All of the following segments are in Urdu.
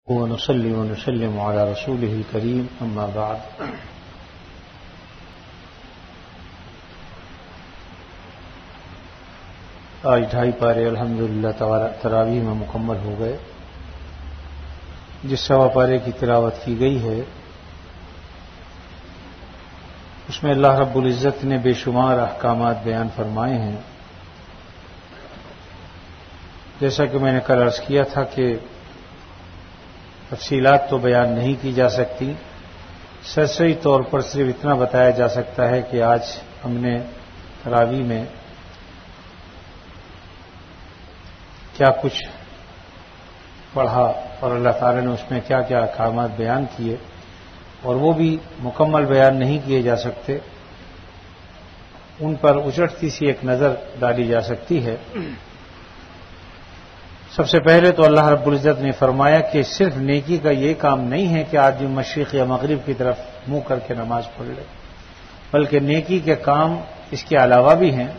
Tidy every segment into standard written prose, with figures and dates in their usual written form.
ونصلي ونسلم على رسوله الكريم أما بعد آج 2.5 پارے الحمدللہ تراویح میں مکمل ہو گئے. جس 1.25 پارے کی تلاوت کی گئی ہے اس میں اللہ رب العزت نے بے شمار احکامات بیان فرمائے ہیں. جیسا کہ میں نے کل عرض کیا تھا کہ تفصیلات تو بیان نہیں کی جا سکتی، سرسری طور پر صرف اتنا بتایا جا سکتا ہے کہ آج ہم نے تراویح میں کیا کچھ پڑھا اور اللہ تعالی نے اس میں کیا کیا احکامات بیان کیے، اور وہ بھی مکمل بیان نہیں کیے جا سکتے، ان پر اچٹتی سی ایک نظر ڈالی جا سکتی ہے. سب سے پہلے تو اللہ رب العزت نے فرمایا کہ صرف نیکی کا یہ کام نہیں ہے کہ آدمی مشرق یا مغرب کی طرف منہ کر کے نماز پڑھ لے، بلکہ نیکی کے کام اس کے علاوہ بھی ہیں.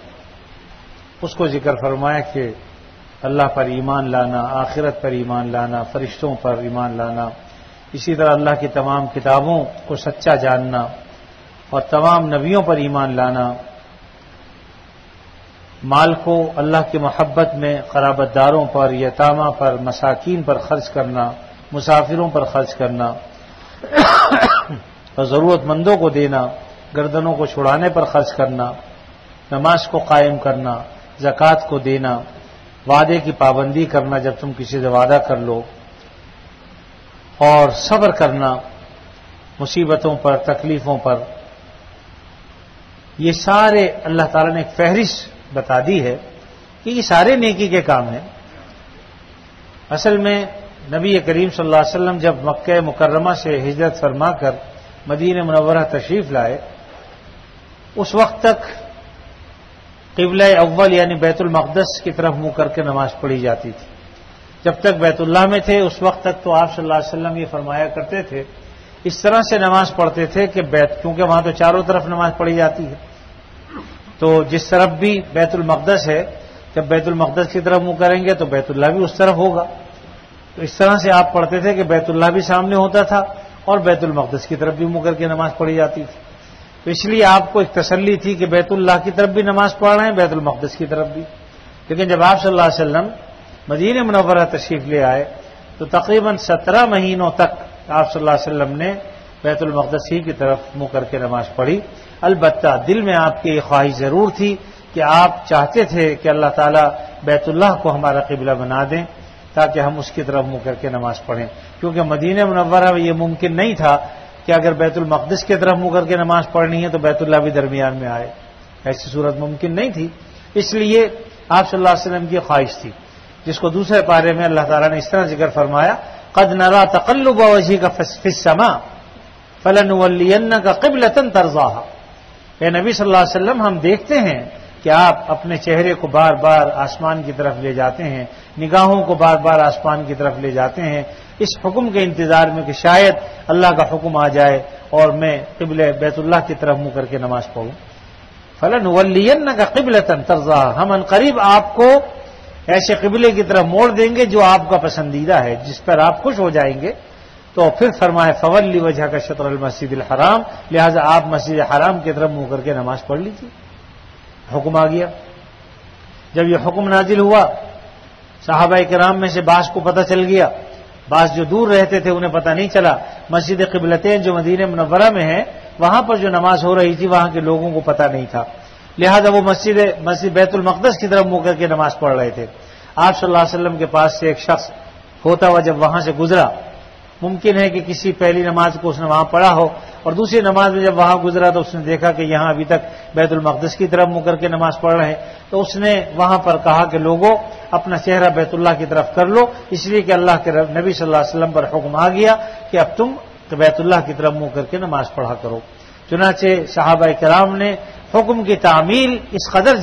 اس کو ذکر فرمایا کہ اللہ پر ایمان لانا، آخرت پر ایمان لانا، فرشتوں پر ایمان لانا، اسی طرح اللہ کی تمام کتابوں کو سچا جاننا اور تمام نبیوں پر ایمان لانا، مال کو اللہ کی محبت میں قرابت داروں پر، یتامہ پر، مساکین پر خرچ کرنا، مسافروں پر خرچ کرنا اور ضرورت مندوں کو دینا، گردنوں کو چھڑانے پر خرچ کرنا، نماز کو قائم کرنا، زکوٰۃ کو دینا، وعدے کی پابندی کرنا جب تم کسی سے وعدہ کر لو، اور صبر کرنا مصیبتوں پر، تکلیفوں پر. یہ سارے اللہ تعالیٰ نے ایک فہرست بتا دی ہے کہ یہ سارے نیکی کے کام ہیں. اصل میں نبی کریم صلی اللہ علیہ وسلم جب مکہ مکرمہ سے ہجرت فرما کر مدینہ منورہ تشریف لائے، اس وقت تک قبلہ اول یعنی بیت المقدس کی طرف منہ کر کے نماز پڑھی جاتی تھی. جب تک بیت اللہ میں تھے اس وقت تک تو آپ صلی اللہ علیہ وسلم یہ فرمایا کرتے تھے، اس طرح سے نماز پڑھتے تھے کہ کیونکہ وہاں تو چاروں طرف نماز پڑھی جاتی ہے، تو جس طرف بھی بیت المقدس ہے جب بیت المقدس کی طرف منہ کریں گے تو بیت اللہ بھی اس طرف ہوگا. تو اس طرح سے آپ پڑھتے تھے کہ بیت اللہ بھی سامنے ہوتا تھا اور بیت المقدس کی طرف بھی منہ کر کے نماز پڑھی جاتی تھی. تو اس لیے آپ کو ایک تسلی تھی کہ بیت اللہ کی طرف بھی نماز پڑھ رہے ہیں، بیت المقدس کی طرف بھی. لیکن جب آپ صلی اللہ علیہ وسلم مدینہ منورہ تشریف لے آئے تو تقریباً 17 مہینوں تک آپ صلی اللہ علیہ وسلم نے بیت المقدس ہی کی طرف منہ کر کے نماز پڑھی. البتہ دل میں آپ کی یہ خواہش ضرور تھی کہ آپ چاہتے تھے کہ اللہ تعالیٰ بیت اللہ کو ہمارا قبلہ بنا دیں تاکہ ہم اس کی طرف منہ کر کے نماز پڑھیں، کیونکہ مدینہ منورہ میں یہ ممکن نہیں تھا کہ اگر بیت المقدس کی طرف منہ کر کے نماز پڑھنی ہے تو بیت اللہ بھی درمیان میں آئے. ایسی صورت ممکن نہیں تھی. اس لیے آپ صلی اللہ علیہ وسلم کی خواہش تھی، جس کو دوسرے پارے میں اللہ تعالیٰ نے اس طرح ذکر فرمایا، قد نرى تقلب وجهك في السماء فلنولينك قبلة ترضاها. اے نبی صلی اللہ علیہ وسلم، ہم دیکھتے ہیں کہ آپ اپنے چہرے کو بار بار آسمان کی طرف لے جاتے ہیں، نگاہوں کو بار بار آسمان کی طرف لے جاتے ہیں اس حکم کے انتظار میں کہ شاید اللہ کا حکم آ جائے اور میں قبلہ بیت اللہ کی طرف منہ کر کے نماز پڑھوں. فلنولینک قبلۃ ترضاها، ہم عنقریب آپ کو ایسے قبلے کی طرف موڑ دیں گے جو آپ کا پسندیدہ ہے، جس پر آپ خوش ہو جائیں گے. تو پھر فرمائے فولی وجہک شطر المسجد الحرام، لہذا آپ مسجد حرام کی طرف منہ کر کے نماز پڑھ لیجیے. حکم آ گیا. جب یہ حکم نازل ہوا صحابہ کرام میں سے بعض کو پتہ چل گیا، بعض جو دور رہتے تھے انہیں پتہ نہیں چلا. مسجد قبلتین جو مدینہ منورہ میں ہے وہاں پر جو نماز ہو رہی تھی وہاں کے لوگوں کو پتہ نہیں تھا، لہذا وہ مسجد بیت المقدس کی طرف منہ کر کے نماز پڑھ رہے تھے. آپ صلی اللہ علیہ وسلم کے پاس سے ایک شخص ہوتا ہوا جب وہاں سے گزرا، ممکن ہے کہ کسی پہلی نماز کو اس نے وہاں پڑھا ہو اور دوسری نماز میں جب وہاں گزرا تو اس نے دیکھا کہ یہاں ابھی تک بیت المقدس کی طرف منہ کر کے نماز پڑھ رہے ہیں، تو اس نے وہاں پر کہا کہ لوگوں اپنا چہرہ بیت اللہ کی طرف کر لو، اس لیے کہ اللہ کے نبی صلی اللہ علیہ وسلم پر حکم آ گیا کہ اب تم بیت اللہ کی طرف منہ کر کے نماز پڑھا کرو. چنانچہ صحابہ کرام نے حکم کی تعمیل اس قدر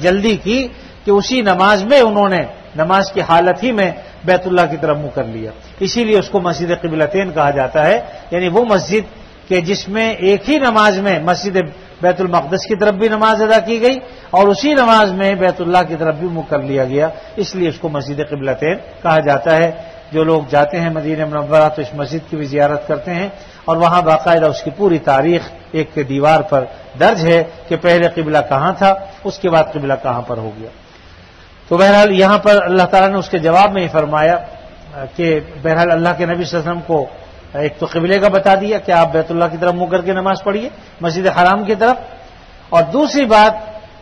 جلدی کی کہ اسی نماز میں انہوں نے نماز کی حالت ہی میں بیت اللہ کی طرف منہ کر لیا. اسی لیے اس کو مسجد قبلتین کہا جاتا ہے، یعنی وہ مسجد کہ جس میں ایک ہی نماز میں مسجد بیت المقدس کی طرف بھی نماز ادا کی گئی اور اسی نماز میں بیت اللہ کی طرف بھی منہ کر لیا گیا، اس لیے اس کو مسجد قبلتین کہا جاتا ہے. جو لوگ جاتے ہیں مدینہ منورہ تو اس مسجد کی بھی زیارت کرتے ہیں، اور وہاں باقاعدہ اس کی پوری تاریخ ایک دیوار پر درج ہے کہ پہلے قبلہ کہاں تھا، اس کے بعد قبلہ کہاں پر ہو گیا۔ تو بہرحال یہاں پر اللہ تعالیٰ نے اس کے جواب میں یہ فرمایا کہ بہرحال اللہ کے نبی صلی اللہ علیہ وسلم کو ایک تو قبلے کا بتا دیا کہ آپ بیت اللہ کی طرف منہ کر کے نماز پڑھیے، مسجد حرام کی طرف، اور دوسری بات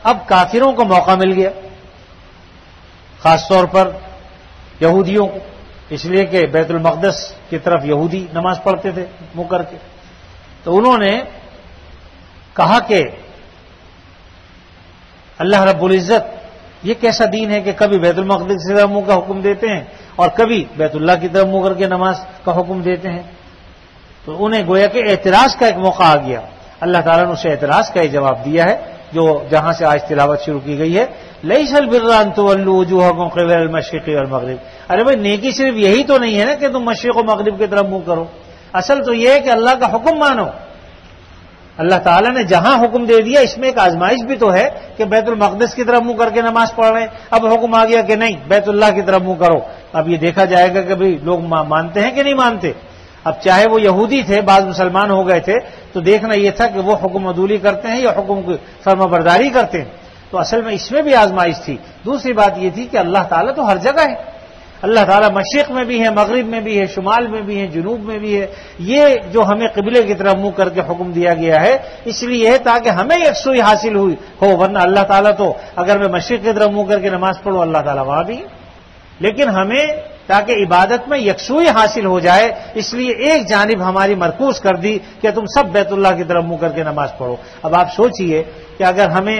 اب کافروں کو موقع مل گیا، خاص طور پر یہودیوں کو، اس لیے کہ بیت المقدس کی طرف یہودی نماز پڑھتے تھے منہ کر کے، تو انہوں نے کہا کہ اللہ رب العزت یہ کیسا دین ہے کہ کبھی بیت المقدس کی طرف منہ کا حکم دیتے ہیں اور کبھی بیت اللہ کی طرف منہ کر کے نماز کا حکم دیتے ہیں۔ تو انہیں گویا کہ اعتراض کا ایک موقع آ گیا، اللہ تعالیٰ نے اسے اعتراض کا یہ جواب دیا ہے جو جہاں سے آج تلاوت شروع کی گئی ہے، لیس البر ان تولوا وجوہکم قبل المشرق والمغرب۔ ارے بھائی نیکی صرف یہی تو نہیں ہے نا کہ تم مشرق و مغرب کی طرف منہ کرو، اصل تو یہ ہے کہ اللہ کا حکم مانو۔ اللہ تعالیٰ نے جہاں حکم دے دیا اس میں ایک آزمائش بھی تو ہے کہ بیت المقدس کی طرف منہ کر کے نماز پڑھ رہے ہیں، اب حکم آ گیا کہ نہیں بیت اللہ کی طرف منہ کرو، اب یہ دیکھا جائے گا کہ بھئی لوگ مانتے ہیں کہ نہیں مانتے۔ اب چاہے وہ یہودی تھے، بعض مسلمان ہو گئے تھے، تو دیکھنا یہ تھا کہ وہ حکم عدولی کرتے ہیں یا حکم کی فرما برداری کرتے ہیں، تو اصل میں اس میں بھی آزمائش تھی۔ دوسری بات یہ تھی کہ اللہ تعالیٰ تو ہر جگہ ہے، اللہ تعالیٰ مشرق میں بھی ہے، مغرب میں بھی ہے، شمال میں بھی ہے، جنوب میں بھی ہے۔ یہ جو ہمیں قبلے کی طرف منہ کر کے حکم دیا گیا ہے اس لیے ہے تاکہ ہمیں یکسوئی حاصل ہوئی ہو، ورنہ اللہ تعالیٰ تو اگر میں مشرق کی طرف منہ کر کے نماز پڑھوں اللہ تعالیٰ وہاں بھی ہے، لیکن ہمیں تاکہ عبادت میں یکسوئی حاصل ہو جائے اس لیے ایک جانب ہماری مرکوز کر دی کہ تم سب بیت اللہ کی طرف منہ کر کے نماز پڑھو۔ اب آپ سوچئے کہ اگر ہمیں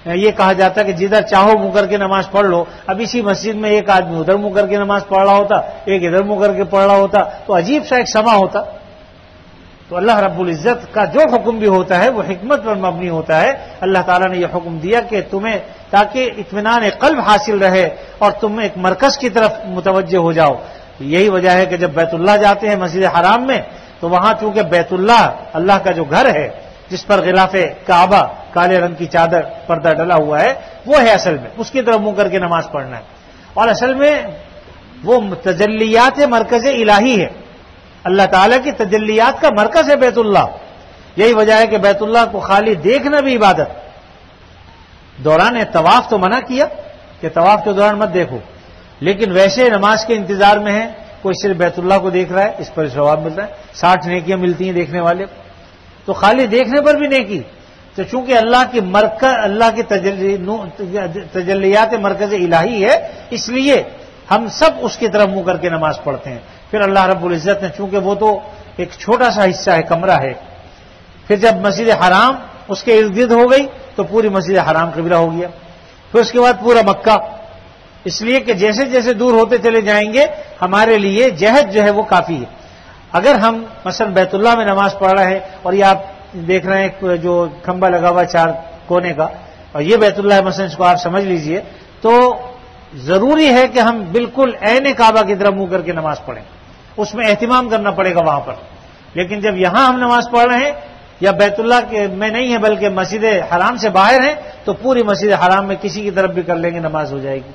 یہ کہا جاتا کہ جدھر چاہو منہ کر کے نماز پڑھ لو، اب اسی مسجد میں ایک آدمی ادھر منہ کر کے نماز پڑھ رہا ہوتا، ایک ادھر منہ کر کے پڑھ رہا ہوتا، تو عجیب سا ایک سما ہوتا۔ تو اللہ رب العزت کا جو حکم بھی ہوتا ہے وہ حکمت پر مبنی ہوتا ہے۔ اللہ تعالیٰ نے یہ حکم دیا کہ تمہیں تاکہ اطمینان قلب حاصل رہے اور تم ایک مرکز کی طرف متوجہ ہو جاؤ۔ یہی وجہ ہے کہ جب بیت اللہ جاتے ہیں مسجد حرام میں تو وہاں چونکہ بیت اللہ اللہ کا جو گھر ہے جس پر غلاف کعبہ کالے رنگ کی چادر پردہ ڈلا ہوا ہے وہ ہے اصل میں، اس کی طرف منہ کر کے نماز پڑھنا ہے، اور اصل میں وہ تجلیات مرکز الہی ہے، اللہ تعالیٰ کی تجلیات کا مرکز ہے بیت اللہ۔ یہی وجہ ہے کہ بیت اللہ کو خالی دیکھنا بھی عبادت۔ دوران طواف تو منع کیا کہ طواف کے دوران مت دیکھو، لیکن ویسے نماز کے انتظار میں ہے، کوئی صرف بیت اللہ کو دیکھ رہا ہے اس پر ثواب ملتا ہے، 60 نیکیاں ملتی ہیں دیکھنے والے کو، تو خالی دیکھنے پر بھی نیکی۔ تو چونکہ اللہ کی مرکز اللہ کی تجلیات مرکز الہی ہے اس لیے ہم سب اس کی طرف منہ کر کے نماز پڑھتے ہیں۔ پھر اللہ رب العزت نے چونکہ وہ تو ایک چھوٹا سا حصہ ہے، کمرہ ہے، پھر جب مسجد حرام اس کے ارد گرد ہو گئی تو پوری مسجد حرام قبلہ ہو گیا، پھر اس کے بعد پورا مکہ، اس لیے کہ جیسے جیسے دور ہوتے چلے جائیں گے ہمارے لیے جہد جو ہے وہ کافی ہے۔ اگر ہم مثلا بیت اللہ میں نماز پڑھ رہے ہیں اور یہ آپ دیکھ رہے ہیں جو کھمبا لگا ہوا 4 کونے کا، اور یہ بیت اللہ ہے مثلا، اس کو آپ سمجھ لیجئے، تو ضروری ہے کہ ہم بالکل عین کعبہ کی طرف منہ کر کے نماز پڑھیں، اس میں اہتمام کرنا پڑے گا وہاں پر۔ لیکن جب یہاں ہم نماز پڑھ رہے ہیں یا بیت اللہ میں نہیں ہے بلکہ مسجد حرام سے باہر ہیں تو پوری مسجد حرام میں کسی کی طرف بھی کر لیں گے نماز ہو جائے گی۔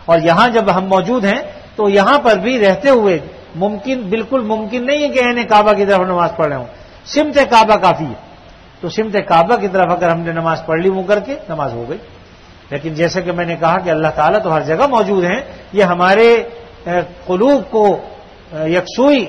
اور یہاں جب ہم موجود ہیں تو یہاں پر بھی رہتے ہوئے بالکل ممکن نہیں ہے کہ عین کعبہ کی طرف نماز پڑھ رہے ہوں، سمت کعبہ کافی ہے، تو سمت کعبہ کی طرف اگر ہم نے نماز پڑھ لی منہ کر کے نماز ہو گئی۔ لیکن جیسا کہ میں نے کہا کہ اللہ تعالیٰ تو ہر جگہ موجود ہیں، یہ ہمارے قلوب کو یکسوئی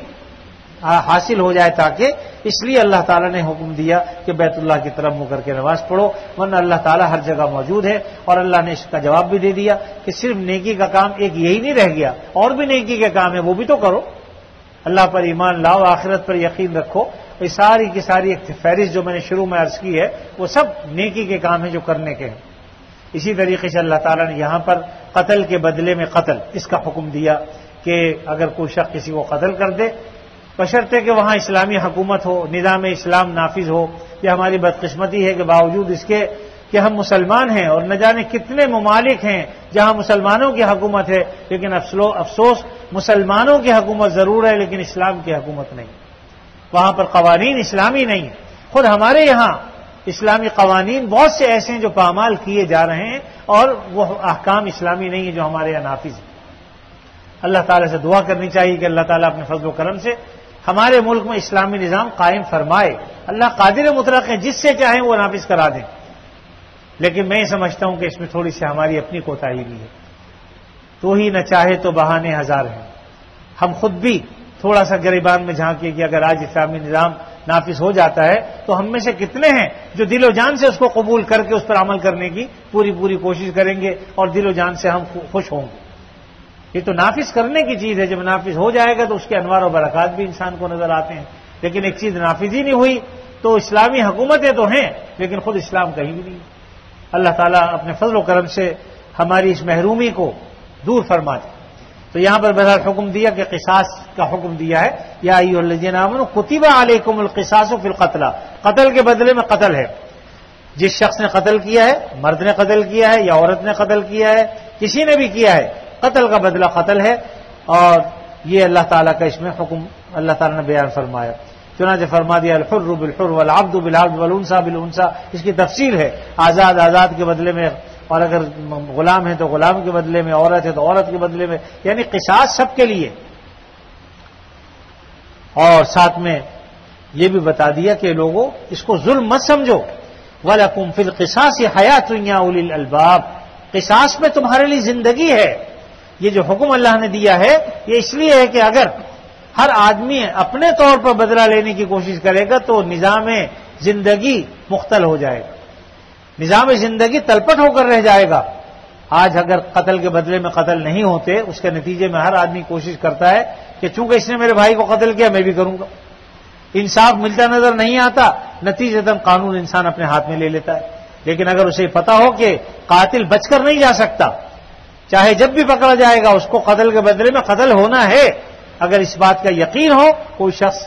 حاصل ہو جائے تاکہ، اس لیے اللہ تعالیٰ نے حکم دیا کہ بیت اللہ کی طرف منہ کر کے نماز پڑھو، ورنہ اللہ تعالیٰ ہر جگہ موجود ہے۔ اور اللہ نے اس کا جواب بھی دے دیا کہ صرف نیکی کا کام ایک یہی نہیں رہ گیا، اور بھی نیکی کے کام ہے وہ بھی تو کرو، اللہ پر ایمان لاؤ، آخرت پر یقین رکھو۔ یہ ساری کی ساری ایک فہرست جو میں نے شروع میں عرض کی ہے وہ سب نیکی کے کام ہیں جو کرنے کے ہیں۔ اسی طریقے سے اللہ تعالیٰ نے یہاں پر قتل کے بدلے میں قتل اس کا حکم دیا کہ اگر کوئی شخص کسی کو قتل کر دے، بشرطے کہ وہاں اسلامی حکومت ہو، نظام اسلام نافذ ہو۔ یہ ہماری بدقسمتی ہے کہ باوجود اس کے کہ ہم مسلمان ہیں اور نہ جانے کتنے ممالک ہیں جہاں مسلمانوں کی حکومت ہے، لیکن افسوس مسلمانوں کی حکومت ضرور ہے لیکن اسلام کی حکومت نہیں، وہاں پر قوانین اسلامی نہیں ہیں۔ خود ہمارے یہاں اسلامی قوانین بہت سے ایسے ہیں جو پامال کیے جا رہے ہیں اور وہ احکام اسلامی نہیں ہیں جو ہمارے یہاں نافذ ہیں۔ اللہ تعالیٰ سے دعا کرنی چاہیے کہ اللہ تعالیٰ اپنے فضل و کرم سے ہمارے ملک میں اسلامی نظام قائم فرمائے. اللہ قادر مطلق ہے، جس سے چاہیں وہ نافذ کرا دیں، لیکن میں یہ سمجھتا ہوں کہ اس میں تھوڑی سی ہماری اپنی کوتاہی بھی ہے. تو ہی نہ چاہے تو بہانے ہزار ہیں. ہم خود بھی تھوڑا سا گریبان میں جھانکیے کہ اگر آج اسلامی نظام نافذ ہو جاتا ہے تو ہم میں سے کتنے ہیں جو دل و جان سے اس کو قبول کر کے اس پر عمل کرنے کی پوری کوشش کریں گے اور دل و جان سے ہم خوش ہوں گے. یہ تو نافذ کرنے کی چیز ہے. جب نافذ ہو جائے گا تو اس کے انوار و برکات بھی انسان کو نظر آتے ہیں. لیکن ایک چیز نافذ ہی نہیں ہوئی تو اسلامی حکومتیں تو ہیں لیکن خود اسلام کہیں بھی نہیں. اللہ تعالیٰ اپنے فضل و کرم سے ہماری اس محرومی کو دور فرما دے. تو یہاں پر بہرحال حکم دیا کہ قصاص کا حکم دیا ہے. یا ایھا الذین آمنوا کتب علیکم القصاص فی القتل، قتل کے بدلے میں قتل ہے. جس شخص نے قتل کیا ہے، مرد نے قتل کیا ہے یا عورت نے قتل کیا ہے، کسی نے بھی کیا ہے، قتل کا بدلہ قتل ہے. اور یہ اللہ تعالیٰ کا اس میں حکم اللہ تعالیٰ نے بیان فرمایا. چنانچہ فرما دیا الحر بالحر والعبد بالعبد والانثى بالانثى. اس کی تفصیل ہے، آزاد کے بدلے میں، اور اگر غلام ہے تو غلام کے بدلے میں، عورت ہے تو عورت کے بدلے میں، یعنی قصاص سب کے لیے. اور ساتھ میں یہ بھی بتا دیا کہ لوگوں اس کو ظلم مت سمجھو. وَلَكُمْ فِي الْقِصَاصِ حَيَاةٌ يَا أُولِي الْأَلْبَابِ، قصاص میں تمہارے لیے زندگی ہے. یہ جو حکم اللہ نے دیا ہے یہ اس لیے ہے کہ اگر ہر آدمی اپنے طور پر بدلہ لینے کی کوشش کرے گا تو نظام زندگی مختل ہو جائے گا، نظام زندگی تلپٹ ہو کر رہ جائے گا. آج اگر قتل کے بدلے میں قتل نہیں ہوتے، اس کے نتیجے میں ہر آدمی کوشش کرتا ہے کہ چونکہ اس نے میرے بھائی کو قتل کیا میں بھی کروں گا. انصاف ملتا نظر نہیں آتا، نتیجتاً قانون انسان اپنے ہاتھ میں لے لیتا ہے. لیکن اگر اسے پتا ہو کہ قاتل بچ کر نہیں جا سکتا، چاہے جب بھی پکڑا جائے گا اس کو قتل کے بدلے میں قتل ہونا ہے، اگر اس بات کا یقین ہو کوئی شخص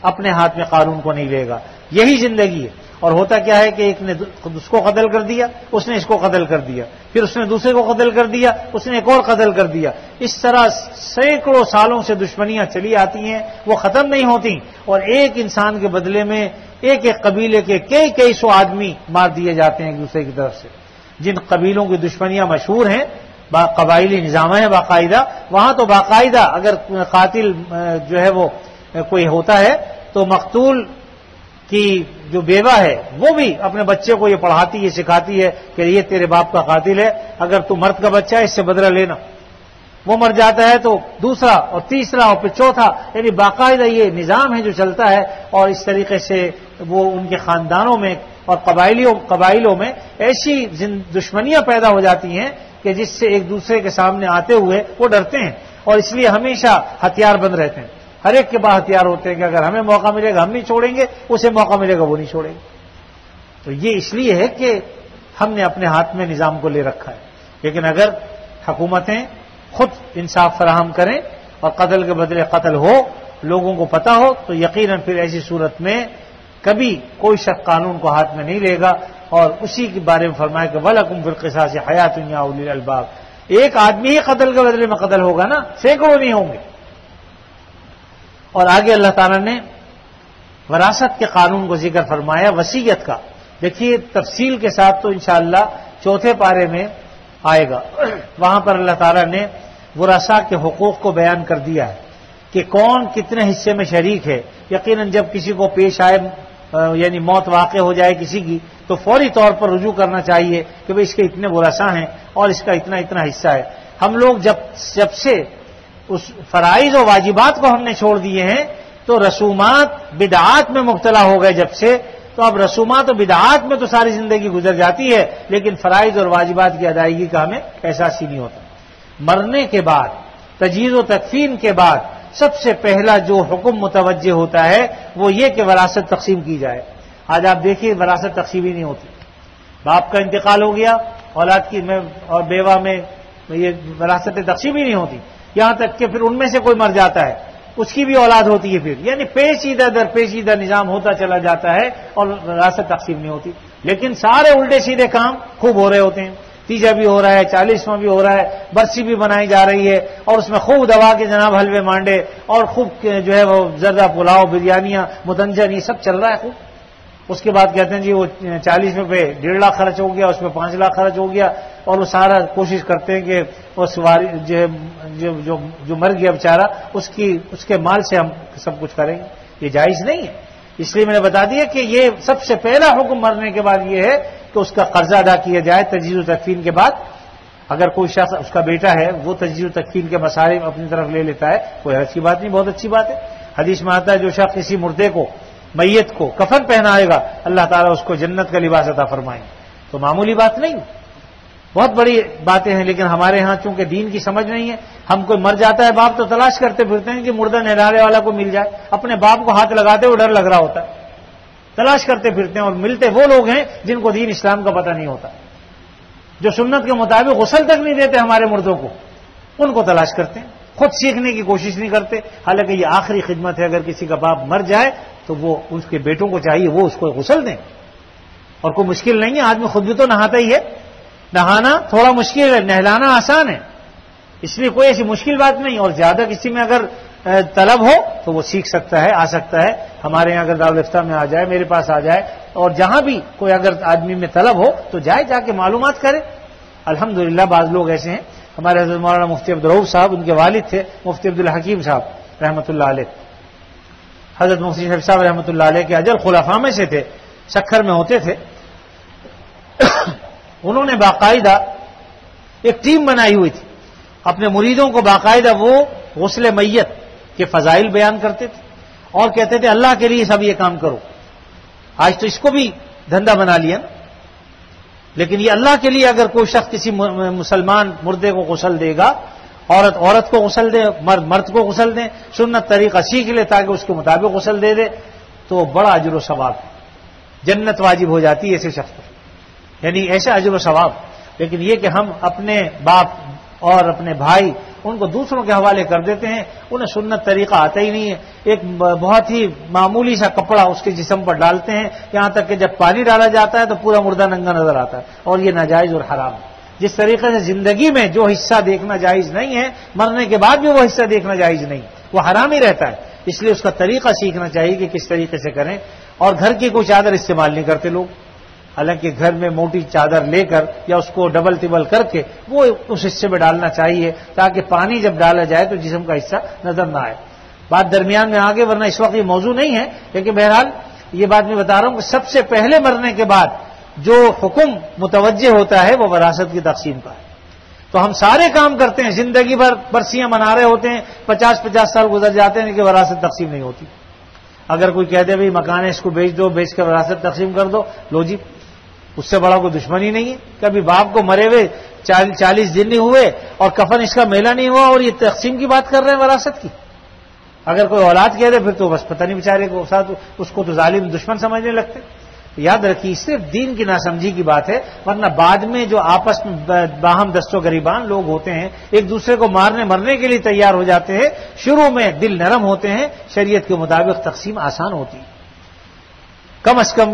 اپنے ہاتھ میں قانون کو نہیں لے گا. یہی زندگی ہے. اور ہوتا کیا ہے کہ ایک نے اس کو قتل کر دیا، اس نے اس کو قتل کر دیا، پھر اس نے دوسرے کو قتل کر دیا، اس نے ایک اور قتل کر دیا. اس طرح سینکڑوں سالوں سے دشمنیاں چلی آتی ہیں، وہ ختم نہیں ہوتی، اور ایک انسان کے بدلے میں ایک قبیلے کے کئی سو آدمی مار دیے جاتے ہیں ایک دوسرے کی طرف سے. جن قبیلوں کی دشمنیاں مشہور ہیں، قبائلی نظام ہے باقاعدہ، وہاں تو باقاعدہ اگر قاتل جو ہے وہ کوئی ہوتا ہے تو مقتول کی جو بیوہ ہے وہ بھی اپنے بچے کو یہ پڑھاتی ہے، سکھاتی ہے کہ یہ تیرے باپ کا قاتل ہے، اگر تو مرد کا بچہ ہے اس سے بدلہ لینا. وہ مر جاتا ہے تو دوسرا اور تیسرا اور پھر چوتھا، یعنی باقاعدہ یہ نظام ہے جو چلتا ہے. اور اس طریقے سے وہ ان کے خاندانوں میں اور قبائلوں میں ایسی دشمنیاں پیدا ہو جاتی ہیں کہ جس سے ایک دوسرے کے سامنے آتے ہوئے وہ ڈرتے ہیں، اور اس لیے ہمیشہ ہتھیار بند رہتے ہیں. ہر ایک کے پاس ہتھیار ہوتے ہیں کہ اگر ہمیں موقع ملے گا ہم نہیں چھوڑیں گے، اسے موقع ملے گا وہ نہیں چھوڑیں گے. تو یہ اس لیے ہے کہ ہم نے اپنے ہاتھ میں نظام کو لے رکھا ہے. لیکن اگر حکومتیں خود انصاف فراہم کریں اور قتل کے بدلے قتل ہو، لوگوں کو پتہ ہو، تو یقیناً پھر ایسی صورت میں کبھی کوئی شخص قانون کو ہاتھ میں نہیں لے گا. اور اسی کے بارے میں فرمایا کہ وَلَكُمْ فِي الْقِصَاصِ حَيَاةٌ يَا أُولِي الْأَلْبَابِ. ایک آدمی ہی قتل کے بدلے میں قتل ہوگا نا، سینکڑوں نہیں ہوں گے. اور آگے اللہ تعالیٰ نے وراثت کے قانون کو ذکر فرمایا، وصیت کا. دیکھیے تفصیل کے ساتھ تو انشاءاللہ چوتھے پارے میں آئے گا. وہاں پر اللہ تعالیٰ نے ورثاء کے حقوق کو بیان کر دیا ہے کہ کون کتنے حصے میں شریک ہے. یقیناً جب کسی کو پیش آئے یعنی موت واقع ہو جائے کسی کی تو فوری طور پر رجوع کرنا چاہیے کہ بھئی اس کے اتنے ورثاء ہیں اور اس کا اتنا حصہ ہے. ہم لوگ جب سے اس فرائض و واجبات کو ہم نے چھوڑ دیے ہیں تو رسومات بدعات میں مبتلا ہو گئے. جب سے تو اب رسومات و بدعات میں تو ساری زندگی گزر جاتی ہے، لیکن فرائض اور واجبات کی ادائیگی کا ہمیں احساس ہی نہیں ہوتا. مرنے کے بعد، تجہیز و تکفین کے بعد سب سے پہلا جو حکم متوجہ ہوتا ہے وہ یہ کہ وراثت تقسیم کی جائے. آج آپ دیکھیے وراثت تقسیم ہی نہیں ہوتی. باپ کا انتقال ہو گیا، اولاد کی میں اور بیوہ میں یہ وراثت تقسیم ہی نہیں ہوتی. یہاں تک کہ پھر ان میں سے کوئی مر جاتا ہے اس کی بھی اولاد ہوتی ہے پھر، یعنی پیچیدہ در پیچیدہ نظام ہوتا چلا جاتا ہے اور وراثت تقسیم نہیں ہوتی. لیکن سارے الٹے سیدھے کام خوب ہو رہے ہوتے ہیں. تیجا بھی ہو رہا ہے، 40واں بھی ہو رہا ہے، برسی بھی بنائی جا رہی ہے، اور اس میں خوب دبا کے جناب حلوے مانڈے اور خوب جو ہے وہ زردہ پلاؤ، بریانیاں، مدنجن، یہ سب چل رہا ہے خوب. اس کے بعد کہتے ہیں جی وہ 40 میں پہ 1.5 لاکھ خرچ ہو گیا، اس میں 5 لاکھ خرچ ہو گیا، اور وہ سارا کوشش کرتے ہیں کہ وہ سواری جو مر گیا بیچارہ اس کے مال سے ہم سب کچھ کریں گے. یہ جائز نہیں ہے. اس لیے میں نے بتا دیا کہ یہ سب سے پہلا حکم مرنے کے بعد یہ ہے کہ اس کا قرضہ ادا کیا جائے تجہیز و تکفین کے بعد. اگر کوئی شخص اس کا بیٹا ہے وہ تجہیز و تکفین کے مصارف اپنی طرف لے لیتا ہے، کوئی حرج کی بات نہیں، بہت اچھی بات ہے. حدیث میں آتا ہے جو شخص کسی مردے کو میت کو کفن پہنائے گا اللہ تعالیٰ اس کو جنت کا لباس عطا فرمائیں گے. تو معمولی بات نہیں، بہت بڑی باتیں ہیں. لیکن ہمارے ہاں چونکہ دین کی سمجھ نہیں ہے، ہم کوئی مر جاتا ہے باپ تو تلاش کرتے پھرتے ہیں کہ مردہ نہلانے والا کو مل جائے. اپنے باپ کو ہاتھ لگاتے ہوئے ڈر لگ رہا ہوتا ہے، تلاش کرتے پھرتے ہیں، اور ملتے وہ لوگ ہیں جن کو دین اسلام کا پتہ نہیں ہوتا، جو سنت کے مطابق غسل تک نہیں دیتے ہمارے مردوں کو، ان کو تلاش کرتے ہیں، خود سیکھنے کی کوشش نہیں کرتے. حالانکہ یہ آخری خدمت ہے. اگر کسی کا باپ مر جائے تو وہ اس کے بیٹوں کو چاہیے وہ اس کو غسل دیں. اور کوئی مشکل نہیں ہے، آدمی خود بھی تو نہاتا ہی ہے. نہانا تھوڑا مشکل ہے، نہلانا آسان ہے، اس لیے کوئی ایسی مشکل بات نہیں. اور زیادہ کسی میں اگر طلب ہو تو وہ سیکھ سکتا ہے، آ سکتا ہے. ہمارے یہاں اگر دارالفتہ میں آ جائے، میرے پاس آ جائے، اور جہاں بھی کوئی اگر آدمی میں طلب ہو تو جائے، جا کے معلومات کرے. الحمدللہ بعض لوگ ایسے ہیں. ہمارے حضرت مولانا مفتی عبدالرؤوف صاحب، ان کے والد تھے مفتی عبدالحکیم صاحب رحمۃ اللہ علیہ. حضرت مفتی شفیع صاحب رحمۃ اللہ علیہ کے اجل خلفاء میں سے تھے، سکھر میں ہوتے تھے. انہوں نے باقاعدہ ایک ٹیم بنائی ہوئی تھی. اپنے مریدوں کو باقاعدہ وہ غسل میت کے فضائل بیان کرتے تھے اور کہتے تھے اللہ کے لیے سب یہ کام کرو. آج تو اس کو بھی دھندا بنا لیا نا. لیکن یہ اللہ کے لیے اگر کوئی شخص کسی مسلمان مردے کو غسل دے گا، عورت کو غسل دے، مرد کو غسل دیں، سنت طریقہ سیکھ لے تاکہ اس کے مطابق غسل دے دے، تو بڑا اجر و ثواب ہے. جنت واجب ہو جاتی ہے ایسے شخص پر، یعنی ایسا اجر و ثواب. لیکن یہ کہ ہم اپنے باپ اور اپنے بھائی ان کو دوسروں کے حوالے کر دیتے ہیں، انہیں سنت طریقہ آتا ہی نہیں ہے. ایک بہت ہی معمولی سا کپڑا اس کے جسم پر ڈالتے ہیں، یہاں تک کہ جب پانی ڈالا جاتا ہے تو پورا مردہ ننگا نظر آتا ہے، اور یہ ناجائز اور حرام ہے. جس طریقے سے زندگی میں جو حصہ دیکھنا جائز نہیں ہے، مرنے کے بعد بھی وہ حصہ دیکھنا جائز نہیں، وہ حرام ہی رہتا ہے. اس لیے اس کا طریقہ سیکھنا چاہیے کہ کس طریقے سے کریں. اور گھر کی کوئی چادر استعمال نہیں کرتے لوگ، حالانکہ گھر میں موٹی چادر لے کر یا اس کو ڈبل ٹبل کر کے وہ اس حصے میں ڈالنا چاہیے تاکہ پانی جب ڈالا جائے تو جسم کا حصہ نظر نہ آئے. بات درمیان میں آگے، ورنہ اس وقت یہ موضوع نہیں ہے. لیکن بہرحال یہ بات میں بتا رہا ہوں کہ سب سے پہلے مرنے کے بعد جو حکم متوجہ ہوتا ہے وہ وراثت کی تقسیم کا ہے. تو ہم سارے کام کرتے ہیں، زندگی بھر برسیاں منا رہے ہوتے ہیں، 50 سال گزر جاتے ہیں کہ وراثت تقسیم نہیں ہوتی. اگر کوئی کہہ دے بھائی مکان ہے اس کو بیچ دو، بیچ کر وراثت تقسیم کر دو، لو جی، اس سے بڑا کوئی دشمنی نہیں ہے. کبھی باپ کو مرے ہوئے 40 دن نہیں ہوئے اور کفن اس کا میلہ نہیں ہوا اور یہ تقسیم کی بات کر رہے ہیں وراثت کی. اگر کوئی اولاد کہہ دے پھر تو بس پتہ نہیں بیچارے کو ساتھ اس کو تو ظالم دشمن سمجھنے لگتے. یاد رکھیے صرف دین کی ناسمجھی کی بات ہے، ورنہ بعد میں جو آپس میں باہم دست و گریبان لوگ ہوتے ہیں ایک دوسرے کو مارنے مرنے کے لیے تیار ہو جاتے ہیں، شروع میں دل نرم ہوتے ہیں، شریعت کے مطابق تقسیم آسان ہوتی ہے. کم از کم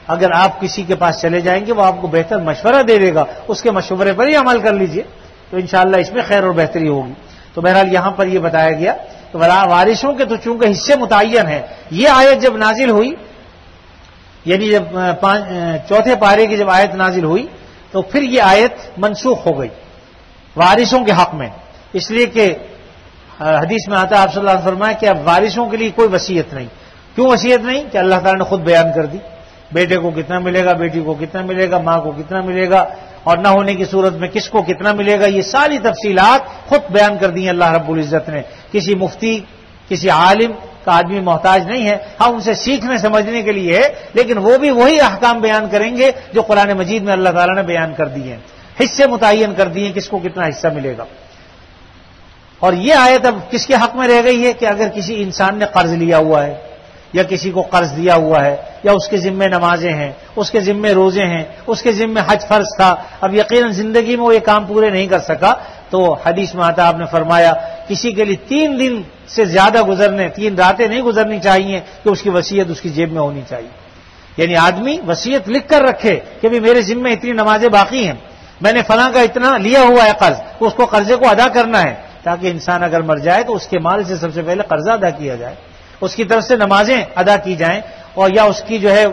اگر آپ کسی کے پاس چلے جائیں گے وہ آپ کو بہتر مشورہ دے دے گا، اس کے مشورے پر ہی عمل کر لیجئے تو انشاءاللہ اس میں خیر اور بہتری ہوگی. تو بہرحال یہاں پر یہ بتایا گیا تو وارثوں کے تو چونکہ حصے متعین ہیں. یہ آیت جب نازل ہوئی، یعنی جب چوتھے پارے کی جب آیت نازل ہوئی تو پھر یہ آیت منسوخ ہو گئی وارثوں کے حق میں، اس لیے کہ حدیث میں آتا ہے آپ صلی اللہ علیہ وسلم فرمایا کہ اب وارثوں کے لیے کوئی وصیت نہیں. کیوں وصیت نہیں؟ کہ اللہ تعالیٰ نے خود بیان کر دی، بیٹے کو کتنا ملے گا، بیٹی کو کتنا ملے گا، ماں کو کتنا ملے گا، اور نہ ہونے کی صورت میں کس کو کتنا ملے گا. یہ ساری تفصیلات خود بیان کر دی ہیں اللہ رب العزت نے. کسی مفتی کسی عالم کا آدمی محتاج نہیں ہے، ہاں ان سے سیکھنے سمجھنے کے لیے ہے، لیکن وہ بھی وہی احکام بیان کریں گے جو قرآن مجید میں اللہ تعالیٰ نے بیان کر دی ہیں. حصے متعین کر دیے کس کو کتنا حصہ ملے گا. اور یہ آیت اب کس کے حق میں رہ گئی ہے کہ اگر کسی انسان نے قرض لیا ہوا ہے یا کسی کو قرض دیا ہوا ہے یا اس کے ذمے نمازیں ہیں، اس کے ذمے روزے ہیں، اس کے ذمے حج فرض تھا، اب یقیناً زندگی میں وہ یہ کام پورے نہیں کر سکا، تو حدیث میں آتا آپ نے فرمایا کسی کے لیے 3 دن سے زیادہ 3 راتیں نہیں گزرنی چاہیے کہ اس کی وصیت اس کی جیب میں ہونی چاہیے. یعنی آدمی وصیت لکھ کر رکھے کہ بھی میرے ذمے اتنی نمازیں باقی ہیں، میں نے فلاں کا اتنا لیا ہوا ہے قرض، تو اس کو قرضے کو ادا کرنا ہے، تاکہ انسان اگر مر جائے تو اس کے مال سے سب سے پہلے قرضہ ادا کیا جائے، اس کی طرف سے نمازیں ادا کی جائیں اور یا اس کی جو ہے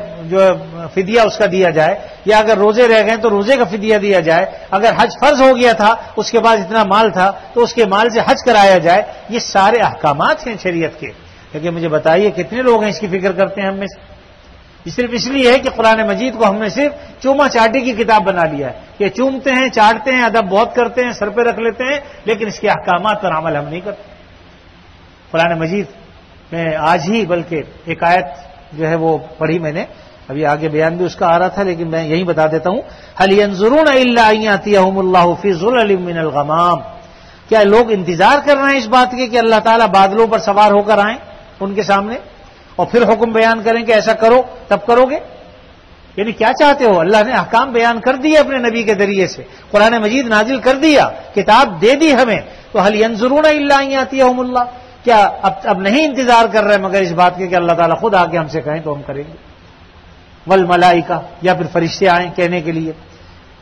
فدیہ اس کا دیا جائے، یا اگر روزے رہ گئے تو روزے کا فدیہ دیا جائے، اگر حج فرض ہو گیا تھا اس کے بعد اتنا مال تھا تو اس کے مال سے حج کرایا جائے، یہ سارے احکامات ہیں شریعت کے. لیکن مجھے بتائیے کتنے لوگ ہیں اس کی فکر کرتے ہیں ہم میں سے؟ یہ صرف اس لیے ہے کہ قرآن مجید کو ہم نے صرف چوما چاٹی کی کتاب بنا لیا ہے کہ چومتے ہیں، چاٹتے ہیں، ادب بہت کرتے ہیں، سر پہ رکھ لیتے ہیں، لیکن اس کے احکامات پر عمل ہم نہیں کرتے. قرآن مجید میں آج ہی بلکہ ایک آیت جو ہے وہ پڑھی میں نے، ابھی آگے بیان بھی اس کا آ رہا تھا لیکن میں یہی بتا دیتا ہوں. هل ينظرون الا ان ياتيهم الله في ظلل من الغمام، کیا لوگ انتظار کر رہے ہیں اس بات کے کہ اللہ تعالیٰ بادلوں پر سوار ہو کر آئیں ان کے سامنے اور پھر حکم بیان کریں کہ ایسا کرو تب کرو گے؟ یعنی کیا چاہتے ہو؟ اللہ نے احکام بیان کر دیے اپنے نبی کے ذریعے سے، قرآن مجید نازل کر دیا، کتاب دے دی ہمیں، تو هل ينظرون الا ان ياتيهم الله، کیا اب نہیں انتظار کر رہے مگر اس بات کے کہ اللہ تعالیٰ خود آ کے ہم سے کہیں تو ہم کریں گے. والملائکہ، یا پھر فرشتے آئیں کہنے کے لیے.